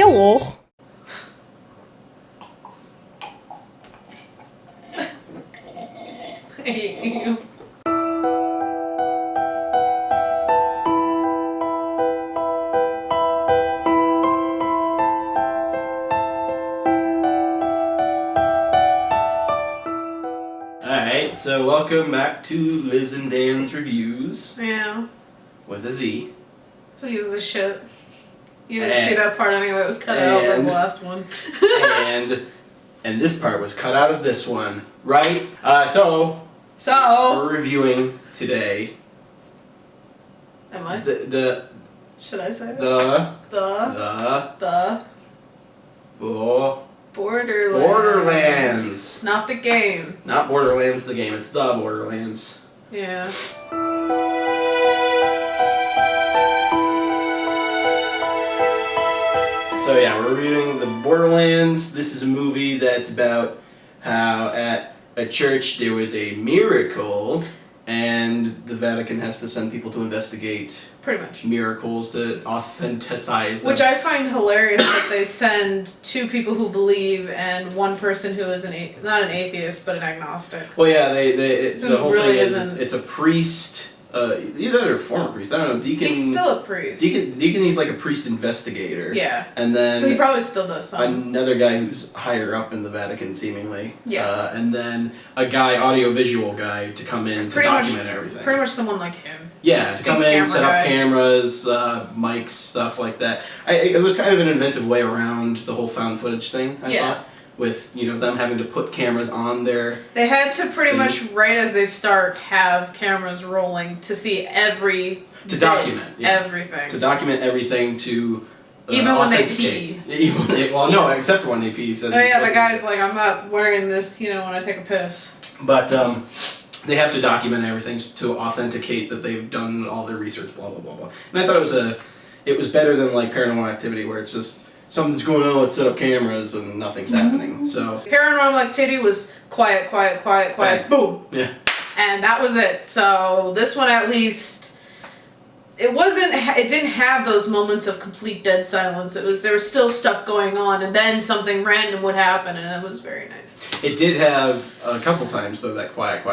Ja hoor. I hate you. Alright, so welcome back to Liz and Dan's Reviews. Yeah. With a Z. Who gives a shit? You didn't see that part anyway, it was cut out of the last one. and this part was cut out of this one, right? So we're reviewing today. Am I? Should I say the Borderlands. Not the game. Not Borderlands the game, it's the Borderlands. Yeah. So yeah, we're reviewing the Borderlands. This is a movie that's about how at a church there was a miracle and the Vatican has to send people to investigate Pretty much. miracles to authenticize them. Which I find hilarious that they send two people who believe and one person who is not an atheist but an agnostic. Well, yeah, the whole really thing is it's a priest. Either a former priest, I don't know, deacon. He's still a priest. Deacon, he's like a priest investigator. Yeah. And then. So he probably still does some. Another guy who's higher up in the Vatican, seemingly. Yeah. And then a guy, audiovisual guy, to come in to document everything. Pretty much someone like him. Yeah, to come in, set up cameras, mics, stuff like that. It was kind of an inventive way around the whole found footage thing, I thought. With, them having to put cameras on their... They had to pretty much, right as they start, have cameras rolling to see every to document everything. To document everything to even when they pee. Even when they, well, no, except for when they pee. Oh yeah, the guy's like, I'm not wearing this, when I take a piss. But, they have to document everything to authenticate that they've done all their research, blah, blah, blah, blah. And I thought it was better than, like, Paranormal Activity, where it's just... something's going on, let's set up cameras and nothing's happening. So Paranormal Activity was quiet, boom. Yeah. And that was it. So this one at least, it didn't have those moments of complete dead silence. There was still stuff going on and then something random would happen and it was very nice. It did have a couple times though that quiet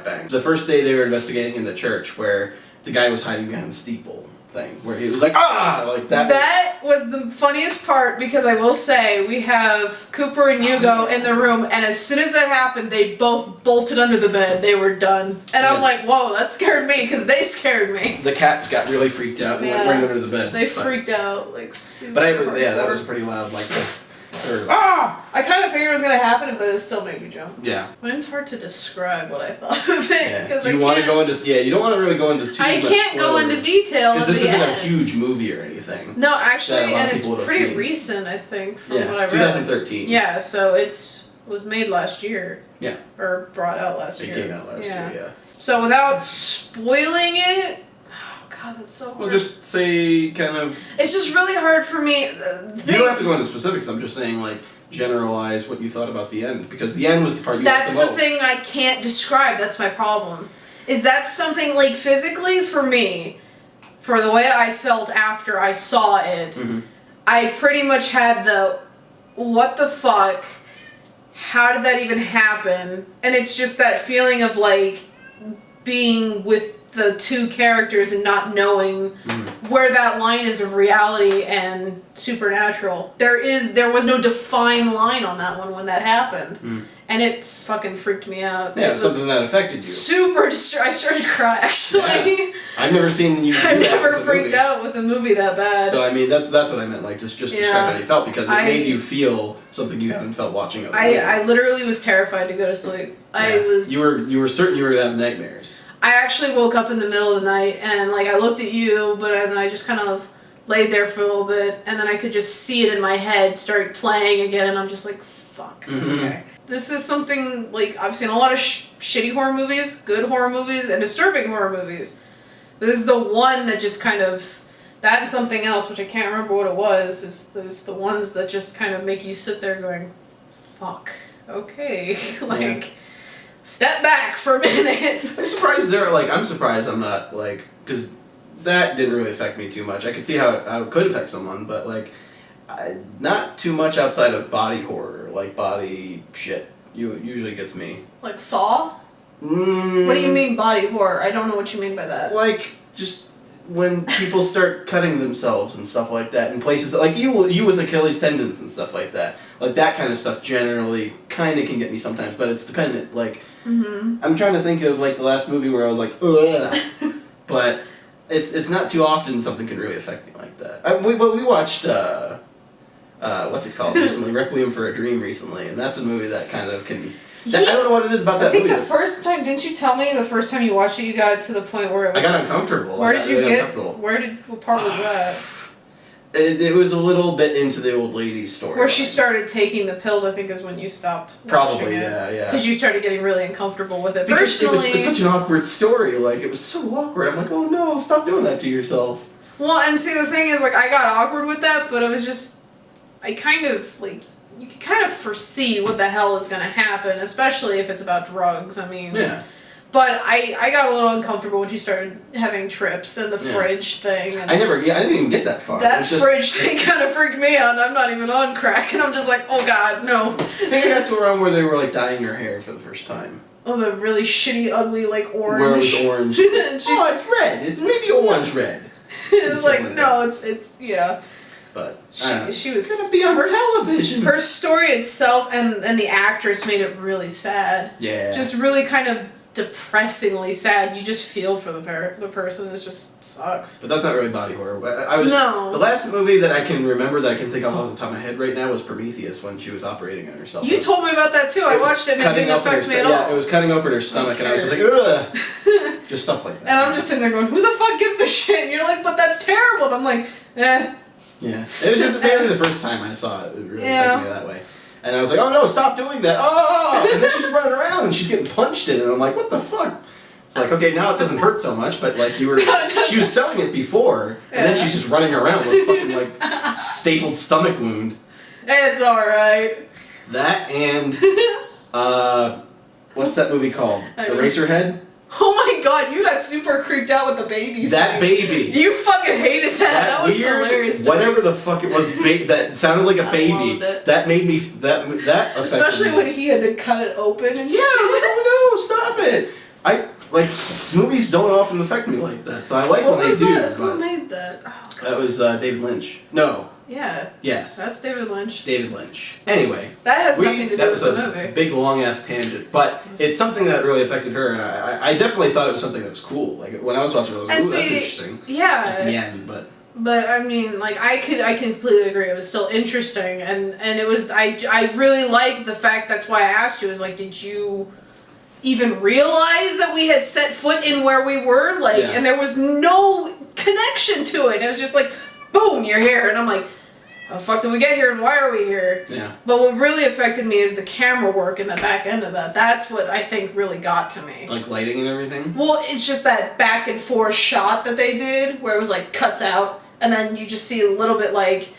bang. The first day they were investigating in the church where the guy was hiding behind the steeple thing where he was like, like that. That was the funniest part because I will say we have Cooper and Hugo in the room and as soon as that happened they both bolted under the bed. They were done. And I'm like, whoa, that scared me because they scared me. The cats got really freaked out and went right under the bed. They freaked out like super. But that was pretty loud like that. I kind of figured it was going to happen, but it still made me jump. Yeah. But it's hard to describe what I thought of it. Yeah. Do you want to go into... Yeah, you don't want to really go into too much I can't go into detail. Because this isn't a huge movie or anything. No, actually, and it's pretty recent, I think, from what I read. 2013. Yeah, so it was made last year. Yeah. Or brought out last year. It came out last year, yeah. So without spoiling it... God, that's so hard. Well, just say kind of... It's just really hard for me. You don't have to go into specifics. I'm just saying, like, generalize what you thought about the end. Because the end was the part you liked the most. That's the thing I can't describe. That's my problem. Is that something, like, physically for me, for the way I felt after I saw it, I pretty much had the, what the fuck? How did that even happen? And it's just that feeling of, like, being with the two characters and not knowing where that line is of reality and supernatural. There was no defined line on that one when that happened. And it fucking freaked me out. Yeah, it was something that affected you. Super I started to cry, actually. Yeah. I've never seen you do I've never freaked out with a movie that bad. So, I mean, that's what I meant. Like, just describe how you felt, because it made you feel something you haven't felt watching other movies. I literally was terrified to go to sleep. Yeah. You were certain you were going to have nightmares. I actually woke up in the middle of the night, and, like, I looked at you, but then I just kind of laid there for a little bit, and then I could just see it in my head start playing again, and I'm just like, fuck, okay. This is something, like, I've seen a lot of shitty horror movies, good horror movies, and disturbing horror movies. But this is the one that just kind of, that and something else, which I can't remember what it was, is the ones that just kind of make you sit there going, fuck, okay, like... Yeah. Step back for a minute. I'm surprised I'm not, like, because that didn't really affect me too much. I could see how it could affect someone, but, like, Not too much outside of body horror, like body shit. Usually gets me. Like Saw? Mm, What do you mean body horror? I don't know what you mean by that. Like, just when people start cutting themselves and stuff like that in places that, like you with Achilles tendons and stuff like that. Like that kind of stuff generally kind of can get me sometimes, but it's dependent. Like, I'm trying to think of like the last movie where I was like, ugh. But it's not too often something can really affect me like that. We watched, what's it called recently? Requiem for a Dream recently, and that's a movie that kind of can... I don't know what it is about that movie. I think the first time, didn't you tell me the first time you watched it, you got it to the point where it was... I got uncomfortable. Where did you get... What part was that? It was a little bit into the old lady's story. Where she started taking the pills, I think, is when you stopped watching Probably, it. yeah. Because you started getting really uncomfortable with it. Because Personally... it's such an awkward story. Like, it was so awkward. I'm like, oh no, stop doing that to yourself. Well, and see, the thing is, like, I got awkward with that, but it was just... I kind of, like... You can kind of foresee what the hell is going to happen, especially if it's about drugs. I mean... Yeah. But I got a little uncomfortable when you started having trips and the fridge thing. And I didn't even get that far. That fridge thing kind of freaked me out. I'm not even on crack, and I'm just like, oh god, no. I think I got to around where they were like dyeing her hair for the first time. Oh, the really shitty, ugly, like orange. Where it was orange. Oh, it's red. It's maybe orange red. It's like, no, it's yeah. But she was gonna be on television. Her story itself and the actress made it really sad. Yeah. Just really kind of depressingly sad. You just feel for the person. It just sucks. But that's not really body horror. No. The last movie that I can remember that I can think of off the top of my head right now was Prometheus, when she was operating on herself. You told me about that too. I watched it and it didn't affect me at all. Yeah, it was cutting open her stomach, and I was just like, ugh. Just stuff like that. And I'm just sitting there going, who the fuck gives a shit? And you're like, but that's terrible. And I'm like, eh. Yeah. It was just barely the first time I saw it. It really affected me that way. And I was like, oh no, stop doing that. Oh! And then she's running around and she's getting punched in it. And I'm like, what the fuck? It's like, okay, now it doesn't hurt so much, but like she was selling it before, and then she's just running around with a fucking like stapled stomach wound. It's alright. That and, what's that movie called? Eraserhead? Oh my god, you got super creeped out with the babies. That baby. You fucking hated that. That was weird, hilarious. Whatever the fuck it was, that sounded like a baby. Loved it. That made me that especially when he had to cut it open and yeah, I was like, oh no, stop it. Movies don't often affect me like that, so I like when they do. Who made that? Oh, that was David Lynch. No. Yeah. Yes. That's David Lynch. David Lynch. Anyway. That has nothing to do with the movie. That was a big, long-ass tangent. But it's something that really affected her, and I definitely thought it was something that was cool. Like, when I was watching it, I was like, ooh, that's interesting. Yeah. At the end, but... But, I mean, like, I completely agree. It was still interesting, and it was... I really liked the fact, that's why I asked you, is like, did you even realize that we had set foot in where we were? Like, and there was no connection to it. It was just like, boom, you're here. And I'm like... How the fuck did we get here and why are we here? Yeah. But what really affected me is the camera work and the back end of that. That's what I think really got to me. Like lighting and everything? Well, it's just that back and forth shot that they did where it was like cuts out and then you just see a little bit like,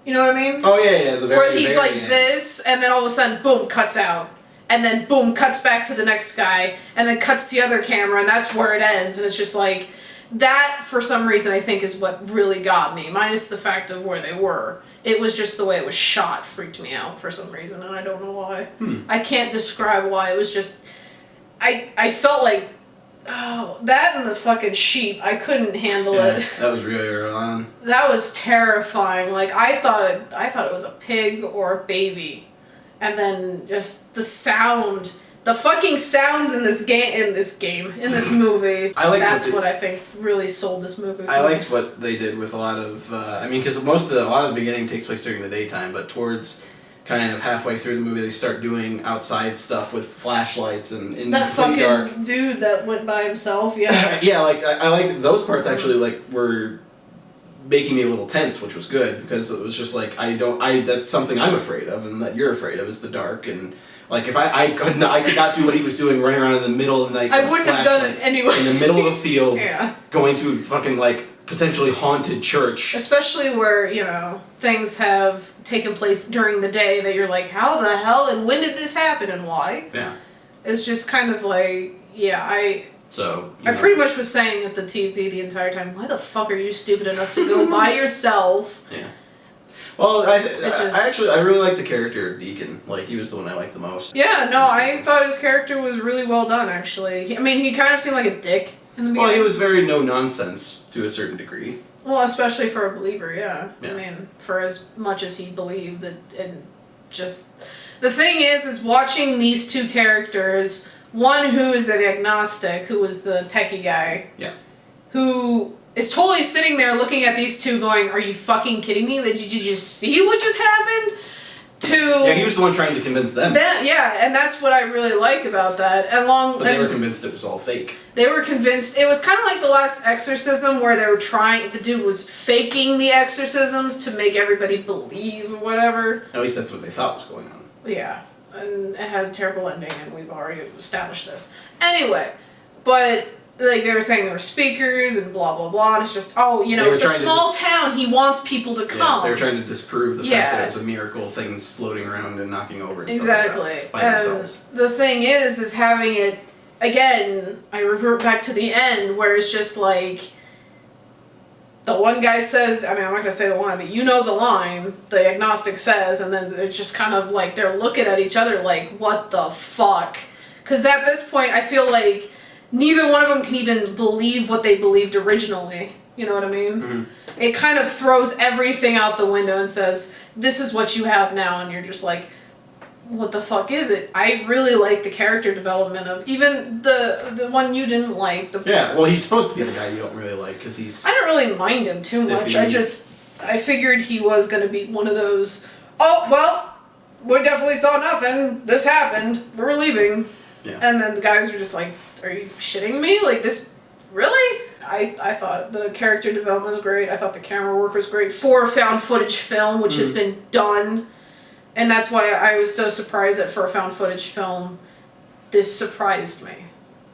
you know what I mean? Oh yeah. Where he's like this and then all of a sudden, boom, cuts out. And then boom, cuts back to the next guy and then cuts to the other camera and that's where it ends. And it's just like, that for some reason I think is what really got me, minus the fact of where they were. It was just the way it was shot freaked me out for some reason, and I don't know why. I can't describe why. It was just... I felt like... Oh, that and the fucking sheep. I couldn't handle it. That was really early on. That was terrifying. Like, I thought it was a pig or a baby. And then just the sound... The fucking sounds in this movie. That's what I think really sold this movie. I liked what they did with a lot of, because a lot of the beginning takes place during the daytime, but towards kind of halfway through the movie, they start doing outside stuff with flashlights and in that fucking dark. Dude that went by himself. Yeah. Yeah, like I liked those parts actually. Like were making me a little tense, which was good because it was just like that's something I'm afraid of, and that you're afraid of is the dark and. Like, if I could not do what he was doing, running around in the middle of the night. I wouldn't have done it anyway. In the middle of the field, yeah. Going to fucking, like, potentially haunted church. Especially where, you know, things have taken place during the day that you're like, how the hell and when did this happen and why? Yeah. It's just kind of like, yeah, I pretty much was saying at the TV the entire time, why the fuck are you stupid enough to go by yourself? Yeah. Well, I just- really like the character of Deacon. Like, he was the one I liked the most. Yeah, no, I thought his character was really well done, actually. I mean, he kind of seemed like a dick in the beginning. Well, he was very no-nonsense to a certain degree. Well, especially for a believer, yeah. Yeah. I mean, for as much as he believed, and just... The thing is watching these two characters, one who is an agnostic, who was the techie guy. Yeah. Who is totally sitting there looking at these two going, are you fucking kidding me? Did you just see what just happened? Yeah, he was the one trying to convince them. Yeah, and that's what I really like about that. But they were convinced it was all fake. They were convinced. It was kind of like the last exorcism where they were the dude was faking the exorcisms to make everybody believe or whatever. At least that's what they thought was going on. Yeah, and it had a terrible ending, and we've already established this. Anyway, but... Like, they were saying there were speakers and blah, blah, blah, and it's just, it's a small town, he wants people to come. Yeah, they were trying to disprove the fact that it's a miracle, things floating around and knocking over and exactly. stuff like that by themselves. The thing is having it, again, I revert back to the end, where it's just like, the one guy says, I mean, I'm not going to say the line, but you know the line, the agnostic says, and then it's just kind of like, they're looking at each other like, what the fuck? Because at this point, I feel like neither one of them can even believe what they believed originally. You know what I mean? Mm-hmm. It kind of throws everything out the window and says, this is what you have now, and you're just like, what the fuck is it? I really like the character development of even the one you didn't like. Yeah, well, he's supposed to be the guy you don't really like, because he's... I don't really mind him too much. I figured he was going to be one of those, oh, well, we definitely saw nothing. This happened. We're leaving. Yeah. And then the guys are just like, are you shitting me? Like, this, really? I thought the character development was great. I thought the camera work was great for a found footage film, which has been done. And that's why I was so surprised that for a found footage film, this surprised me.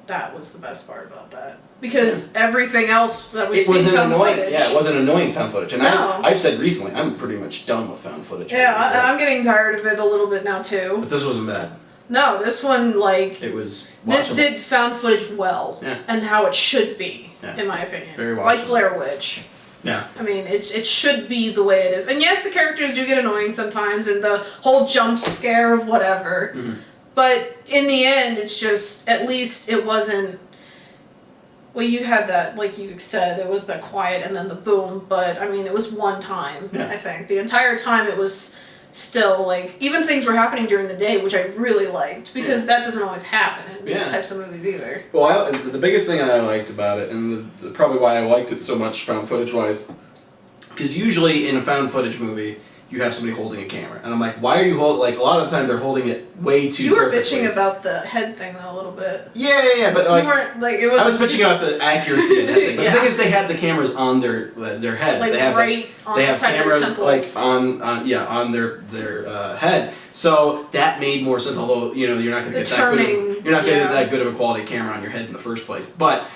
That was the best part about that. Because everything else that we've seen found footage... Yeah, it wasn't annoying found footage. And no. I've said recently, I'm pretty much done with found footage. Yeah, and I'm getting tired of it a little bit now, too. But this wasn't bad. No, this one, like... It was watchable. This did found footage well. Yeah. And how it should be, yeah. in my opinion. Very watchable. Like Blair Witch. Yeah. I mean, it should be the way it is. And yes, the characters do get annoying sometimes, and the whole jump scare of whatever. Mm-hmm. But in the end, it's just, at least it wasn't... Well, you had that, like you said, it was the quiet and then the boom, but, I mean, it was one time, I think. The entire time it was... Still, like, even things were happening during the day, which I really liked, because that doesn't always happen in these types of movies either. Well, the biggest thing I liked about it, and probably why I liked it so much found footage-wise, because usually in a found footage movie, you have somebody holding a camera. And I'm like, why are you holding... Like, a lot of the time they're holding it way too You were perfectly. bitching about the head thing, though, a little bit. Yeah, but like... You weren't, like, it was... I was bitching about the accuracy of that thing. But the thing is, they had the cameras on their head. Like, they have, right on they the have side cameras, of their temples. like, on their head. So that made more sense, although, you're not going to get that good of a quality camera on your head in the first place. But...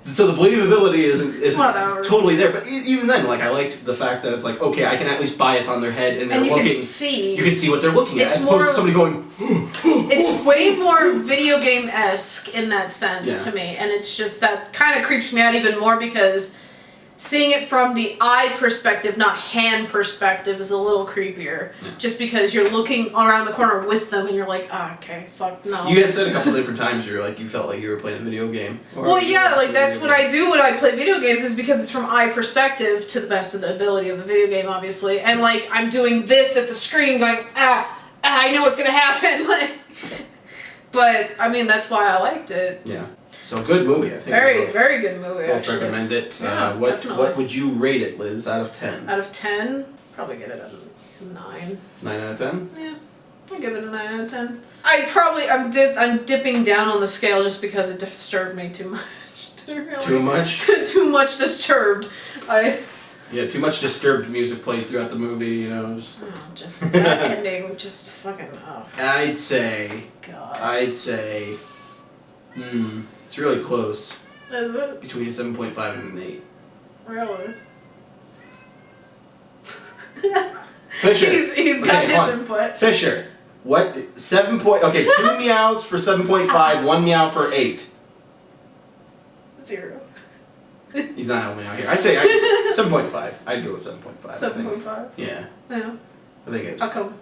So the believability isn't totally there, but even then, like, I liked the fact that it's like, okay, I can at least buy it's on their head and they're looking. You can see what they're looking at, as opposed to somebody going. It's way more video game-esque in that sense to me, and it's just that kind of creeps me out even more because seeing it from the eye perspective, not hand perspective, is a little creepier. Yeah. Just because you're looking around the corner with them and you're like, okay, fuck, no. You had said a couple different times you felt like you were playing a video game. Well, yeah, like that's what I do when I play video games is because it's from eye perspective to the best of the ability of the video game, obviously. And like, I'm doing this at the screen going, I know what's gonna happen. Like, but, I mean, that's why I liked it. Yeah. So good movie, I think. Very good movie, both recommend it. Yeah, what would you rate it, Liz, out of 10? Out of 10? Probably get it a 9. 9 out of 10? Yeah. I'll give it a 9 out of 10. I'm dipping down on the scale just because it disturbed me too much. Too much? Too much disturbed. Yeah, too much disturbed music played throughout the movie, Just that ending, just fucking, I'd say... God. It's really close. Is it? Between a 7.5 and an 8. Really? Fisher. He's got his input. Fisher. What? 7 point... Okay, 2 meows for 7.5, 1 meow for 8. 0. He's not helping me out here. I'd say 7.5. I'd go with 7.5. 7.5. Yeah. Yeah. I think it. How come?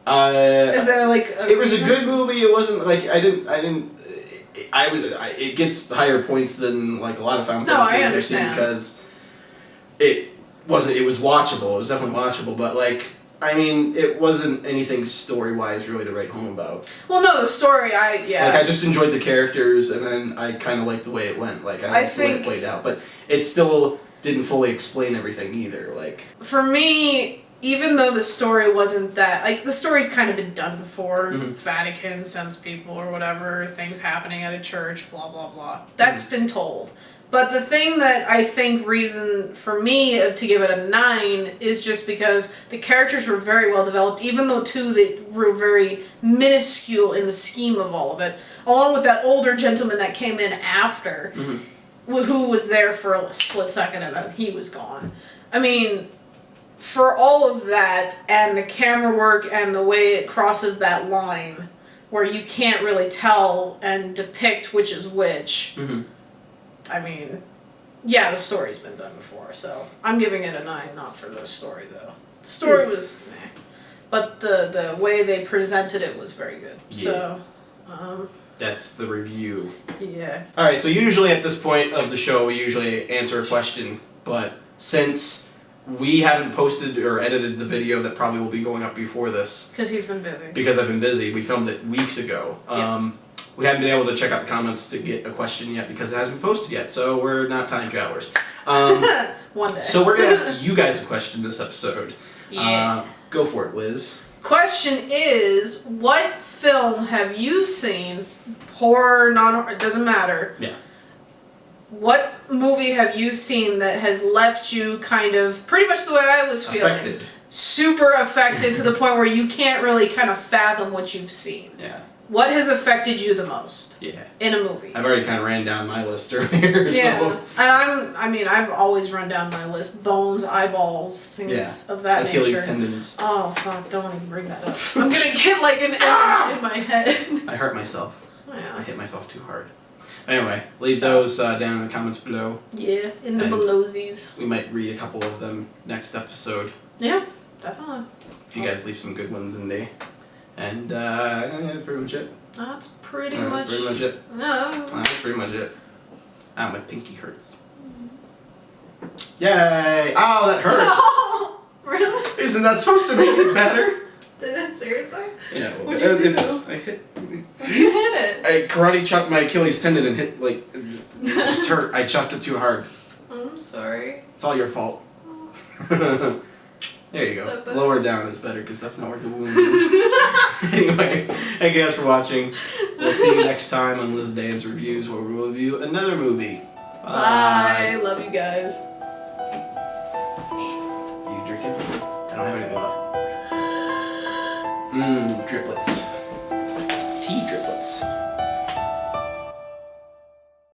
Is there like a it was reason? a good movie. It wasn't like it gets higher points than like a lot of found footage I movies I've seen understand. because it was watchable. It was definitely watchable, but like I mean, it wasn't anything story wise really to write home about. Well, no, the story Like I just enjoyed the characters, and then I kind of liked the way it went. Like I liked the way it played out, but it still didn't fully explain everything either. Like for me, even though the story wasn't that, like, the story's kind of been done before. Vatican sends people or whatever, things happening at a church, blah, blah, blah. That's been told. But the thing that I think reason for me to give it a 9 is just because the characters were very well developed, even though they were very minuscule in the scheme of all of it, along with that older gentleman that came in after, who was there for a split second and then he was gone. I mean, for all of that, and the camera work and the way it crosses that line, where you can't really tell and depict which is which, I mean, yeah, the story's been done before, so I'm giving it a 9, not for the story, though. The story was meh, but the way they presented it was very good, so, that's the review. yeah. Alright, so usually at this point of the show, we usually answer a question, but since we haven't posted or edited the video that probably will be going up before this. Because he's been busy. Because I've been busy. We filmed it weeks ago. Yes. We haven't been able to check out the comments to get a question yet because it hasn't been posted yet, so we're not time travelers. One day. So we're going to ask you guys a question this episode. Yeah. Go for it, Liz. Question is, what film have you seen, horror, non-horror, it doesn't matter. Yeah. What movie have you seen that has left you kind of, pretty much the way I was feeling. Affected. Super affected to the point where you can't really kind of fathom what you've seen. Yeah. What has affected you the most? Yeah. In a movie? I've already kind of ran down my list earlier. Yeah. So. And I've always run down my list. Bones, eyeballs, things of that Achilles nature. tendons. Oh, fuck, don't even bring that up. I'm gonna get like an image in my head. I hurt myself. Yeah. I hit myself too hard. Anyway, leave those down in the comments below. Yeah, in the And belowsies. we might read a couple of them next episode. Yeah, definitely. If you guys leave some good ones in there. And that's pretty much it. That's pretty That's much. pretty much it. No. That's pretty much it. Ow, my pinky hurts. Yay! Ow, that hurt! Oh, really? Isn't that supposed to make it better? Did it seriously? Yeah, What'd you do? I hit. You hit it. I karate chopped my Achilles tendon and hit, like, it just hurt. I chopped it too hard. I'm sorry. It's all your fault. There you Is go. that better? Lower down is better because that's not where the wound is. Anyway, thank you guys for watching. We'll see you next time on Liz Danz Reviews where we'll review another movie. Bye. Love you guys. You drinking? I don't have anything left. Driplets. Tea driplets.